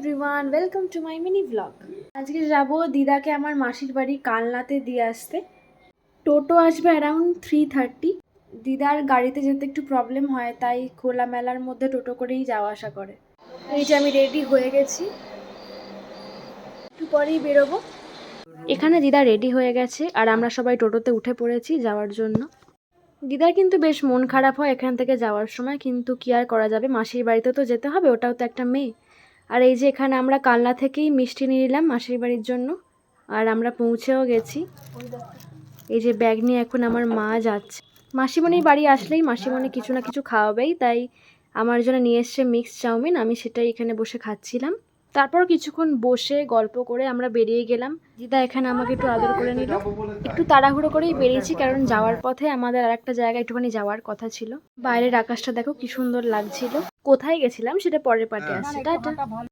Everyone, welcome to my mini blog. আজকে যাব দিদাকে আমার মাসির বাড়ি কালনাতে দিয়ে আসতে। টোটো আসবে অ্যারাউন্ড 3:30। দিদার গাড়িতে যেতে একটু প্রবলেম হয়, তাই খোলামেলার মধ্যে টোটো করেই যাওয়া আসা করে। এই যে আমি রেডি হয়ে গেছি, একটু পরেই বেরোবো। এখানে দিদা রেডি হয়ে গেছে আর আমরা সবাই টোটোতে উঠে পড়েছি যাওয়ার জন্য। দিদার কিন্তু বেশ মন খারাপ হয় এখান থেকে যাওয়ার সময়, কিন্তু কি আর করা যাবে, মাসির বাড়িতে তো যেতে হবে, ওটাও তো একটা মেয়ে। আর এই যে এখানে আমরা কালনা থেকেই মিষ্টি নিয়ে নিলাম মাসির বাড়ির জন্য, আর আমরা পৌঁছেও গেছি। এই যে ব্যাগ নিয়ে এখন আমার মা যাচ্ছে। মাসিমণির বাড়ি আসলেই মাসিমণি কিছু না কিছু খাওয়াবেই, তাই আমার জন্য নিয়ে এসছে মিক্স চাউমিন, আমি সেটাই এখানে বসে খাচ্ছিলাম। তারপর কিছুক্ষণ বসে গল্প করে আমরা বেরিয়ে গেলাম। দিদা এখানে আমাকে একটু আদর করে নিল। একটু তাড়াহুড়ো করেই বেরিয়েছি, কারণ যাওয়ার পথে আমাদের আরেকটা জায়গায় একটুখানি যাওয়ার কথা ছিল। বাইরের আকাশটা দেখো কি সুন্দর লাগছিল। কোথায় গেছিলাম সেটা পরের পার্টে আসছে। টাটা।